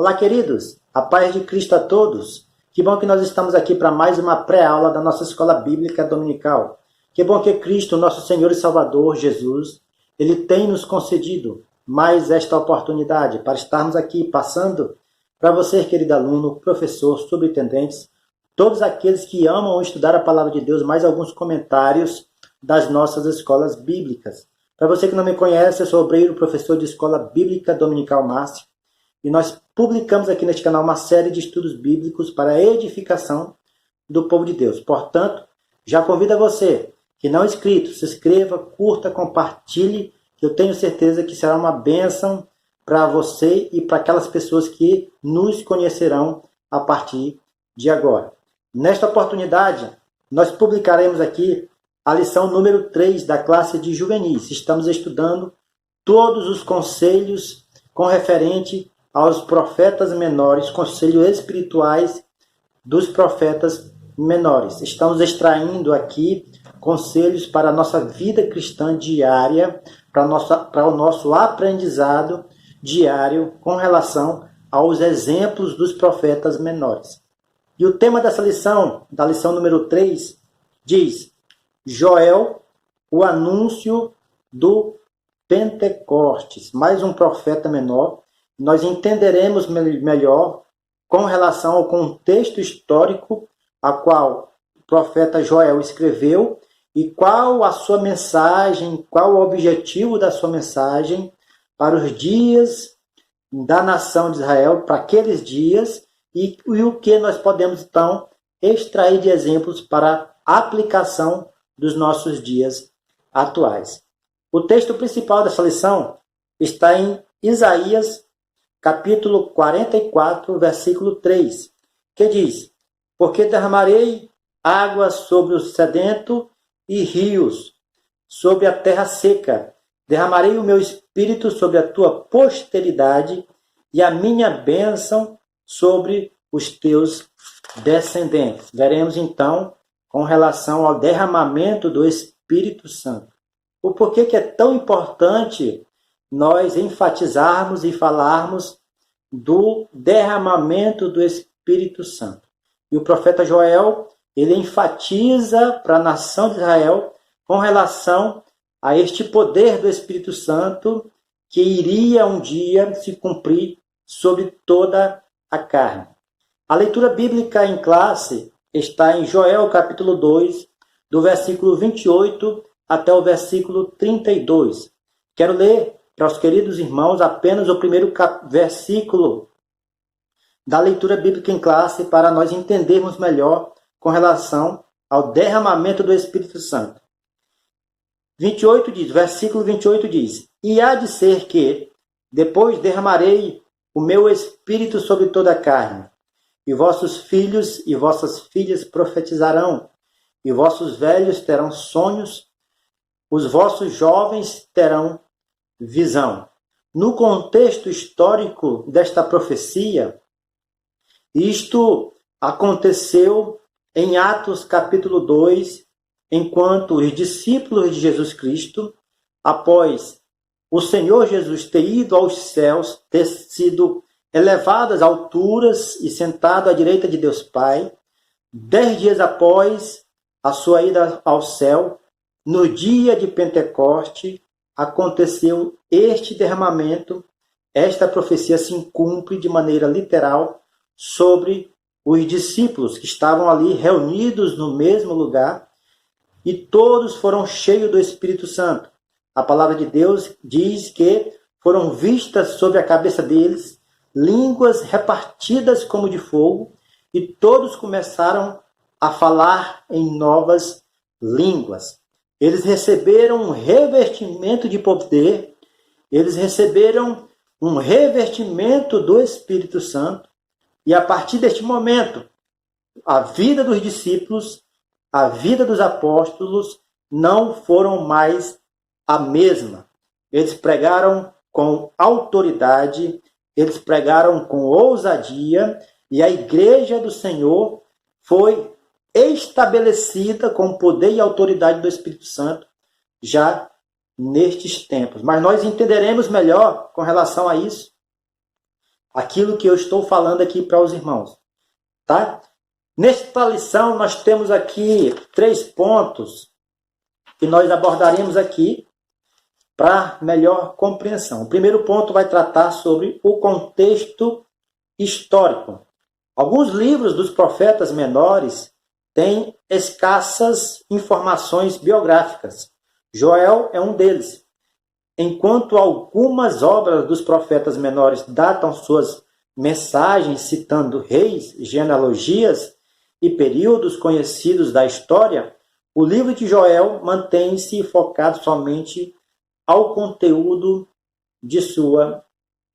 Olá, queridos. A paz de Cristo a todos. Que bom que nós estamos aqui para mais uma pré-aula da nossa Escola Bíblica Dominical. Que bom que Cristo, nosso Senhor e Salvador, Jesus, Ele tem nos concedido mais esta oportunidade para estarmos aqui passando para você, querido aluno, professor, superintendentes, todos aqueles que amam estudar a Palavra de Deus, mais alguns comentários das nossas escolas bíblicas. Para você que não me conhece, eu sou obreiro, professor de Escola Bíblica Dominical Márcio, e nós publicamos aqui neste canal uma série de estudos bíblicos para a edificação do povo de Deus. Portanto, já convido a você que não é inscrito, se inscreva, curta, compartilhe, que eu tenho certeza que será uma bênção para você e para aquelas pessoas que nos conhecerão a partir de agora. Nesta oportunidade, nós publicaremos aqui a lição número 3 da classe de juvenis. Estamos estudando todos os conselhos com referente aos profetas menores, conselhos espirituais dos profetas menores. Estamos extraindo aqui conselhos para a nossa vida cristã diária, para o nosso aprendizado diário com relação aos exemplos dos profetas menores. E o tema dessa lição, da lição número 3, diz: Joel, o anúncio do Pentecostes. Mais um profeta menor. Nós entenderemos melhor com relação ao contexto histórico a qual o profeta Joel escreveu e qual a sua mensagem, qual o objetivo da sua mensagem para os dias da nação de Israel, para aqueles dias, e o que nós podemos, então, extrair de exemplos para a aplicação dos nossos dias atuais. O texto principal dessa lição está em Isaías, capítulo 44, versículo 3, que diz: Porque derramarei águas sobre o sedento e rios sobre a terra seca. Derramarei o meu espírito sobre a tua posteridade e a minha bênção sobre os teus descendentes. Veremos então com relação ao derramamento do Espírito Santo. O porquê que é tão importante nós enfatizarmos e falarmos do derramamento do Espírito Santo. E o profeta Joel, ele enfatiza para a nação de Israel com relação a este poder do Espírito Santo que iria um dia se cumprir sobre toda a carne. A leitura bíblica em classe está em Joel, capítulo 2, do versículo 28 até o versículo 32. Quero ler para os queridos irmãos apenas o primeiro versículo da leitura bíblica em classe para nós entendermos melhor com relação ao derramamento do Espírito Santo. Versículo 28 diz: E há de ser que, depois derramarei o meu Espírito sobre toda a carne, e vossos filhos e vossas filhas profetizarão, e vossos velhos terão sonhos, os vossos jovens terão visão. No contexto histórico desta profecia, isto aconteceu em Atos capítulo 2, enquanto os discípulos de Jesus Cristo, após o Senhor Jesus ter ido aos céus, ter sido elevado às alturas e sentado à direita de Deus Pai, 10 dias após a sua ida ao céu, no dia de Pentecoste, aconteceu este derramamento. Esta profecia se cumpre de maneira literal sobre os discípulos que estavam ali reunidos no mesmo lugar e todos foram cheios do Espírito Santo. A palavra de Deus diz que foram vistas sobre a cabeça deles línguas repartidas como de fogo e todos começaram a falar em novas línguas. Eles receberam um revestimento de poder, eles receberam um revestimento do Espírito Santo, e a partir deste momento, a vida dos discípulos, a vida dos apóstolos não foram mais a mesma. Eles pregaram com autoridade, eles pregaram com ousadia, e a igreja do Senhor foi estabelecida com o poder e autoridade do Espírito Santo já nestes tempos. Mas nós entenderemos melhor com relação a isso aquilo que eu estou falando aqui para os irmãos, tá? Nesta lição nós temos aqui 3 pontos que nós abordaremos aqui para melhor compreensão. O primeiro ponto vai tratar sobre o contexto histórico. Alguns livros dos profetas menores têm escassas informações biográficas. Joel é um deles. Enquanto algumas obras dos profetas menores datam suas mensagens citando reis, genealogias e períodos conhecidos da história, o livro de Joel mantém-se focado somente ao conteúdo de sua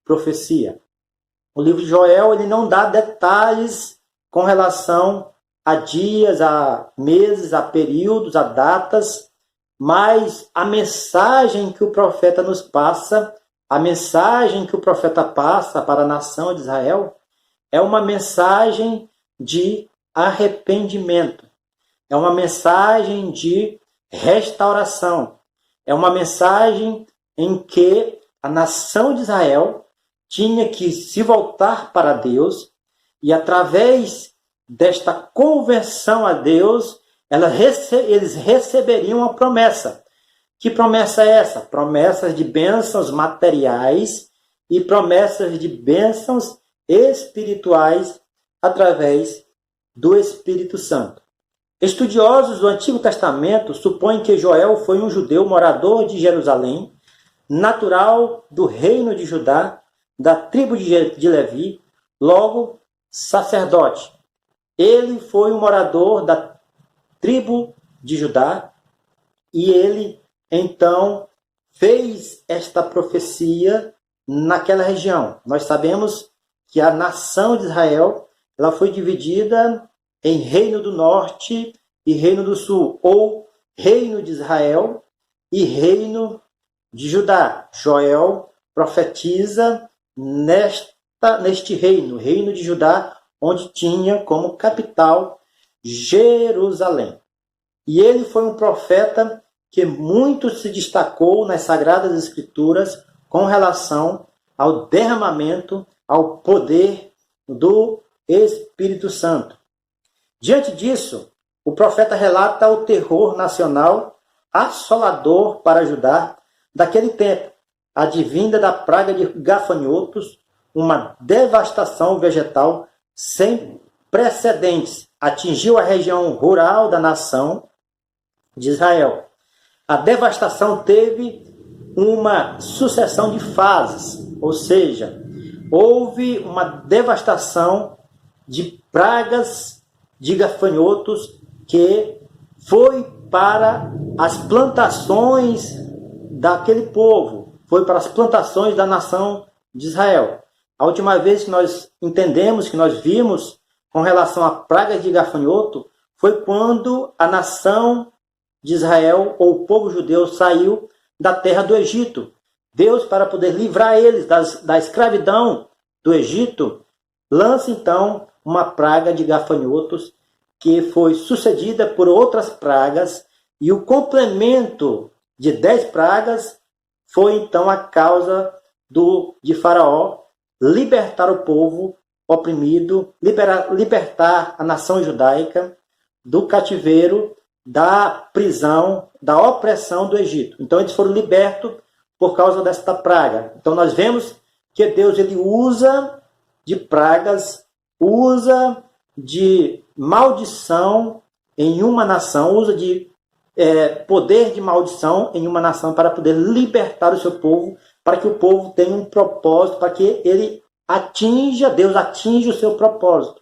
profecia. O livro de Joel ele não dá detalhes com relação a dias, a meses, a períodos, a datas, mas a mensagem que o profeta nos passa, a mensagem que o profeta passa para a nação de Israel, é uma mensagem de arrependimento, é uma mensagem de restauração, é uma mensagem em que a nação de Israel tinha que se voltar para Deus e, através desta conversão a Deus, eles receberiam a promessa. Que promessa é essa? Promessas de bênçãos materiais e promessas de bênçãos espirituais através do Espírito Santo. Estudiosos do Antigo Testamento supõem que Joel foi um judeu morador de Jerusalém, natural do reino de Judá, da tribo de Levi, logo sacerdote. Ele foi um morador da tribo de Judá e ele, então, fez esta profecia naquela região. Nós sabemos que a nação de Israel ela foi dividida em Reino do Norte e Reino do Sul, ou Reino de Israel e Reino de Judá. Joel profetiza neste reino, Reino de Judá, onde tinha como capital Jerusalém. E ele foi um profeta que muito se destacou nas Sagradas Escrituras com relação ao derramamento, ao poder do Espírito Santo. Diante disso, o profeta relata o terror nacional assolador para Judá daquele tempo, advinda da praga de gafanhotos, uma devastação vegetal sem precedentes, atingiu a região rural da nação de Israel. A devastação teve uma sucessão de fases, ou seja, houve uma devastação de pragas de gafanhotos que foi para as plantações daquele povo, foi para as plantações da nação de Israel. A última vez que nós entendemos, que nós vimos com relação à praga de gafanhoto, foi quando a nação de Israel, ou o povo judeu, saiu da terra do Egito. Deus, para poder livrar eles da escravidão do Egito, lança então uma praga de gafanhotos que foi sucedida por outras pragas, e o complemento de 10 pragas foi então a causa de Faraó libertar o povo oprimido, libertar a nação judaica do cativeiro, da prisão, da opressão do Egito. Então eles foram libertos por causa desta praga. Então nós vemos que Deus ele usa de pragas, usa de maldição em uma nação, usa de poder de maldição em uma nação para poder libertar o seu povo, para que o povo tenha um propósito, para que ele Deus atinja o seu propósito.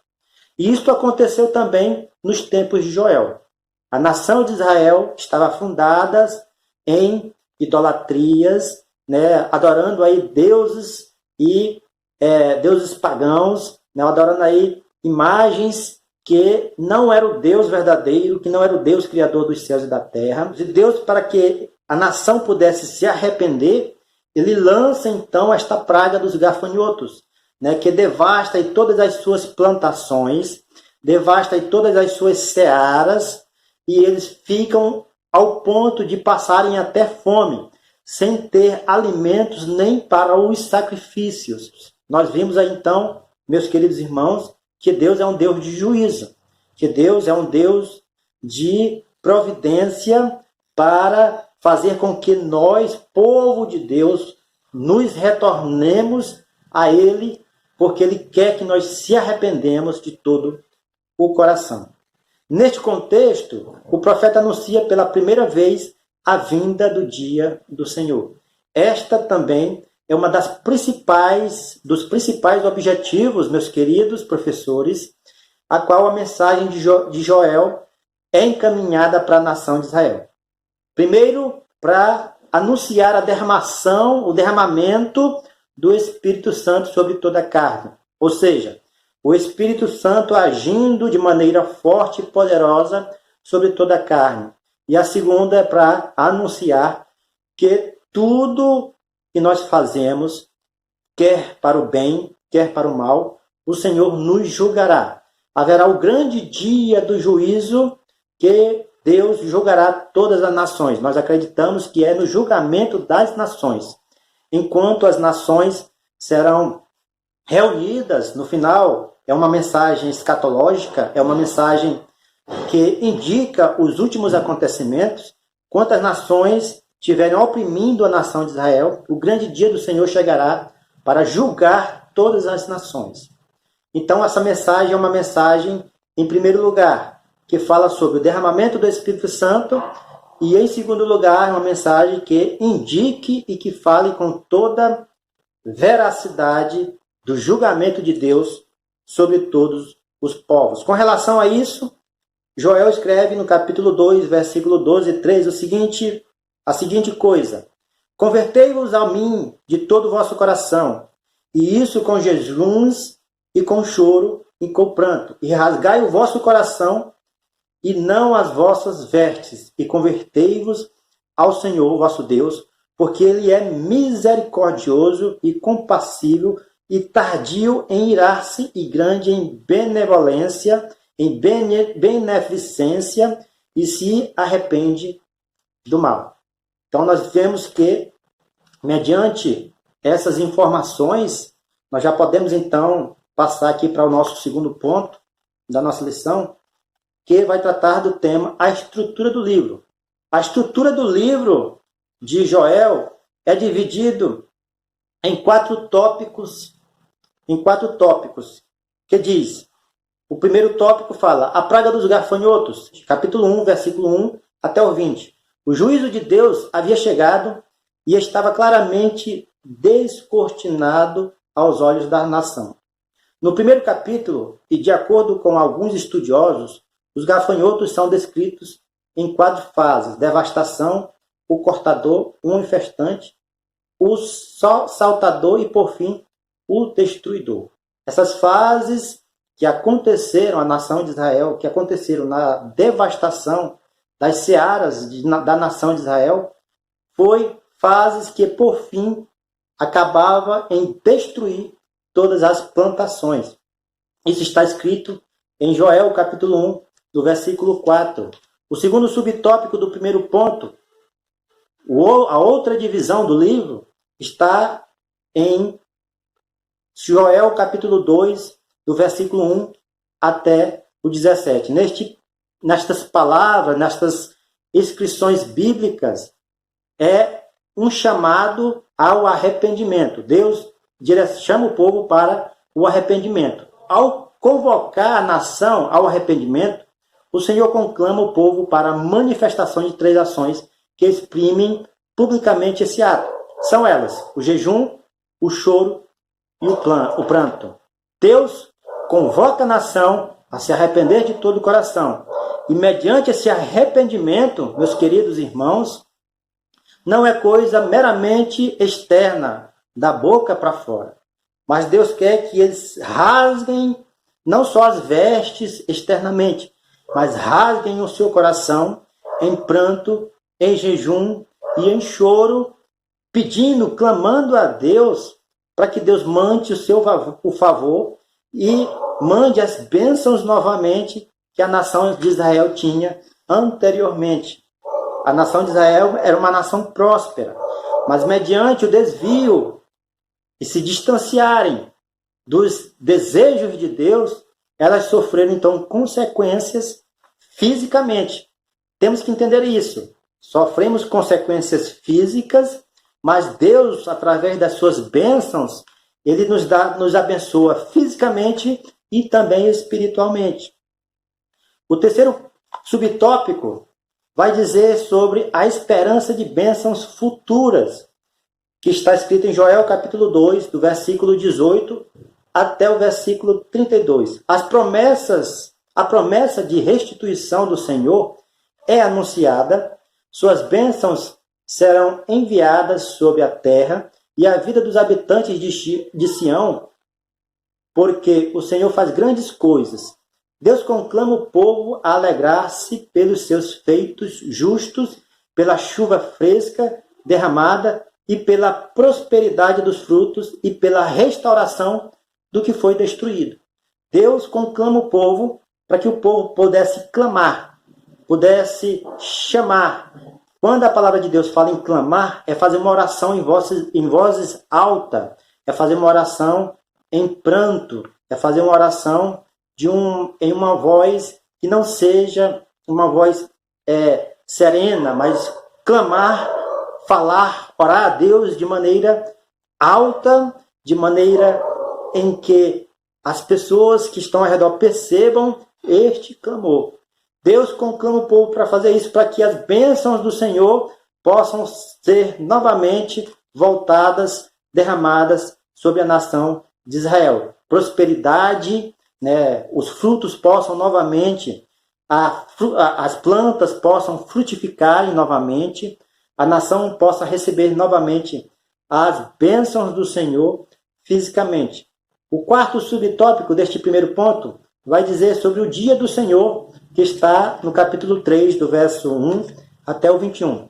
E isso aconteceu também nos tempos de Joel. A nação de Israel estava fundada em idolatrias, né, adorando aí deuses e deuses pagãos, né, adorando aí imagens que não era o Deus verdadeiro, que não era o Deus criador dos céus e da terra. E Deus, para que a nação pudesse se arrepender, ele lança então esta praga dos gafanhotos, né, que devasta aí todas as suas plantações, devasta aí todas as suas searas, e eles ficam ao ponto de passarem até fome, sem ter alimentos nem para os sacrifícios. Nós vimos aí então, meus queridos irmãos, que Deus é um Deus de juízo, que Deus é um Deus de providência para fazer com que nós, povo de Deus, nos retornemos a Ele, porque Ele quer que nós se arrependemos de todo o coração. Neste contexto, o profeta anuncia pela primeira vez a vinda do dia do Senhor. Esta também é uma dos principais objetivos, meus queridos professores, a qual a mensagem de Joel é encaminhada para a nação de Israel. Primeiro, para anunciar o derramamento do Espírito Santo sobre toda a carne. Ou seja, o Espírito Santo agindo de maneira forte e poderosa sobre toda a carne. E a segunda é para anunciar que tudo que nós fazemos, quer para o bem, quer para o mal, o Senhor nos julgará. Haverá o grande dia do juízo que Deus julgará todas as nações. Nós acreditamos que é no julgamento das nações. Enquanto as nações serão reunidas no final, é uma mensagem escatológica, é uma mensagem que indica os últimos acontecimentos. Quantas nações estiverem oprimindo a nação de Israel, o grande dia do Senhor chegará para julgar todas as nações. Então, essa mensagem é uma mensagem, em primeiro lugar, que fala sobre o derramamento do Espírito Santo, e, em segundo lugar, uma mensagem que indique e que fale com toda veracidade do julgamento de Deus sobre todos os povos. Com relação a isso, Joel escreve no capítulo 2, versículo 12 e 13, a seguinte coisa: convertei-vos a mim de todo o vosso coração, e isso com jejuns e com choro e com pranto, e rasgai o vosso coração e não as vossas vestes, e convertei-vos ao Senhor vosso Deus, porque Ele é misericordioso e compassível, e tardio em irar-se, e grande em benevolência, em beneficência, e se arrepende do mal. Então nós vemos que, mediante essas informações, nós já podemos então passar aqui para o nosso segundo ponto da nossa lição, que vai tratar do tema a estrutura do livro. A estrutura do livro de Joel é dividido em quatro tópicos, que diz: o primeiro tópico fala a praga dos gafanhotos, capítulo 1, versículo 1 até o 20. O juízo de Deus havia chegado e estava claramente descortinado aos olhos da nação. No primeiro capítulo, e de acordo com alguns estudiosos, os gafanhotos são descritos em quatro fases: devastação, o cortador, o infestante, o saltador e, por fim, o destruidor. Essas fases que aconteceram à nação de Israel, que aconteceram na devastação das searas da nação de Israel, foi fases que, por fim, acabava em destruir todas as plantações. Isso está escrito em Joel, capítulo 1, do versículo 4. O segundo subtópico do primeiro ponto, a outra divisão do livro, está em Joel, capítulo 2, do versículo 1 até o 17. Nestas palavras, nestas inscrições bíblicas, é um chamado ao arrependimento. Deus chama o povo para o arrependimento. Ao convocar a nação ao arrependimento, o Senhor conclama o povo para a manifestação de três ações que exprimem publicamente esse ato. São elas: o jejum, o choro e o pranto. Deus convoca a nação a se arrepender de todo o coração. E mediante esse arrependimento, meus queridos irmãos, não é coisa meramente externa, da boca para fora. Mas Deus quer que eles rasguem não só as vestes externamente, mas rasguem o seu coração em pranto, em jejum e em choro, pedindo, clamando a Deus para que Deus mande o favor e mande as bênçãos novamente que a nação de Israel tinha anteriormente. A nação de Israel era uma nação próspera, mas mediante o desvio e se distanciarem dos desejos de Deus, elas sofreram então consequências fisicamente. Temos que entender isso. Sofremos consequências físicas, mas Deus, através das suas bênçãos, Ele nos abençoa fisicamente e também espiritualmente. O terceiro subtópico vai dizer sobre a esperança de bênçãos futuras, que está escrito em Joel capítulo 2, do versículo 18 até o versículo 32. A promessa de restituição do Senhor é anunciada, suas bênçãos serão enviadas sobre a terra e a vida dos habitantes de Sião, porque o Senhor faz grandes coisas. Deus conclama o povo a alegrar-se pelos seus feitos justos, pela chuva fresca derramada e pela prosperidade dos frutos e pela restauração do que foi destruído. Deus conclama o povo para que o povo pudesse clamar, pudesse chamar. Quando a palavra de Deus fala em clamar, é fazer uma oração em vozes altas, é fazer uma oração em pranto, é fazer uma oração em uma voz que não seja uma voz serena, mas clamar, falar, orar a Deus de maneira alta, de maneira em que as pessoas que estão ao redor percebam este clamor. Deus conclama o povo para fazer isso, para que as bênçãos do Senhor possam ser novamente voltadas, derramadas sobre a nação de Israel. Prosperidade, os frutos possam novamente, as plantas possam frutificar novamente, a nação possa receber novamente as bênçãos do Senhor fisicamente. O quarto subtópico deste primeiro ponto vai dizer sobre o dia do Senhor, que está no capítulo 3, do verso 1 até o 21.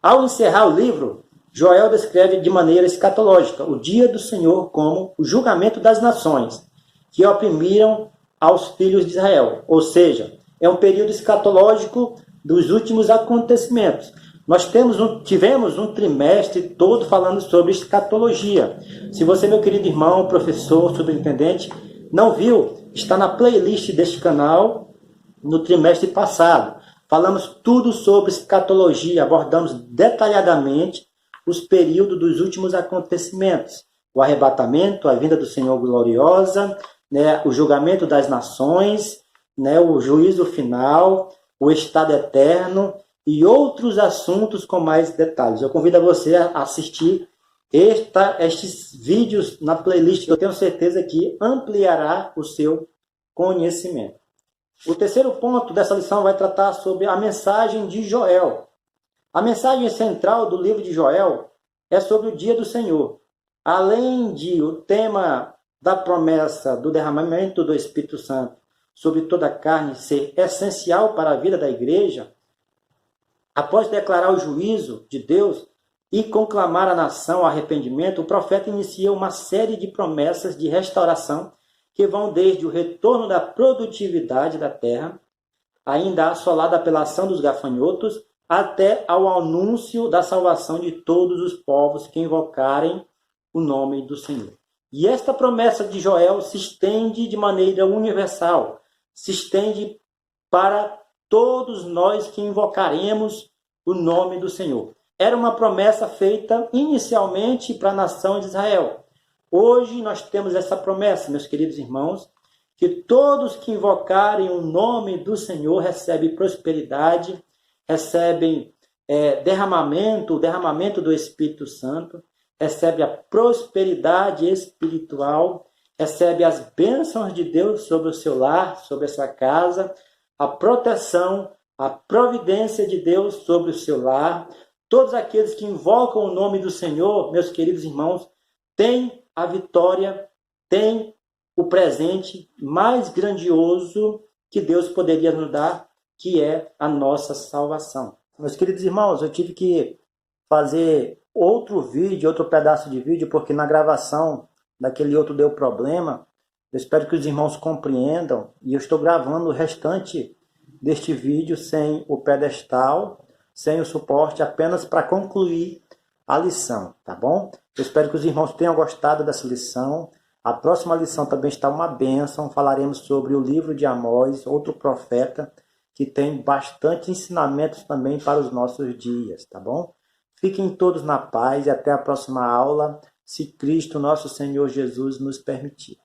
Ao encerrar o livro, Joel descreve de maneira escatológica o dia do Senhor como o julgamento das nações que oprimiram aos filhos de Israel. Ou seja, é um período escatológico dos últimos acontecimentos. Nós tivemos um trimestre todo falando sobre escatologia. Se você, meu querido irmão, professor, superintendente, não viu, está na playlist deste canal no trimestre passado. Falamos tudo sobre escatologia, abordamos detalhadamente os períodos dos últimos acontecimentos. O arrebatamento, a vinda do Senhor gloriosa, o julgamento das nações, o juízo final, o estado eterno e outros assuntos com mais detalhes. Eu convido a você a assistir estes vídeos na playlist, que eu tenho certeza que ampliará o seu conhecimento. O terceiro ponto dessa lição vai tratar sobre a mensagem de Joel. A mensagem central do livro de Joel é sobre o dia do Senhor. Além de o tema da promessa do derramamento do Espírito Santo sobre toda a carne ser essencial para a vida da igreja, após declarar o juízo de Deus e conclamar a nação ao arrependimento, o profeta inicia uma série de promessas de restauração que vão desde o retorno da produtividade da terra, ainda assolada pela ação dos gafanhotos, até ao anúncio da salvação de todos os povos que invocarem o nome do Senhor. E esta promessa de Joel se estende de maneira universal, se estende para todos nós que invocaremos o nome do Senhor. Era uma promessa feita inicialmente para a nação de Israel. Hoje nós temos essa promessa, meus queridos irmãos, que todos que invocarem o nome do Senhor recebem prosperidade, recebem o derramamento do Espírito Santo, recebem a prosperidade espiritual, recebem as bênçãos de Deus sobre o seu lar, sobre a sua casa, a proteção, a providência de Deus sobre o seu lar. Todos aqueles que invocam o nome do Senhor, meus queridos irmãos, têm a vitória, têm o presente mais grandioso que Deus poderia nos dar, que é a nossa salvação. Meus queridos irmãos, eu tive que fazer outro vídeo, outro pedaço de vídeo, porque na gravação daquele outro deu problema. Eu espero que os irmãos compreendam, e eu estou gravando o restante deste vídeo sem o pedestal, sem o suporte, apenas para concluir a lição, tá bom? Eu espero que os irmãos tenham gostado dessa lição. A próxima lição também está uma bênção. Falaremos sobre o livro de Amós, outro profeta, que tem bastante ensinamentos também para os nossos dias, tá bom? Fiquem todos na paz e até a próxima aula, se Cristo, nosso Senhor Jesus, nos permitir.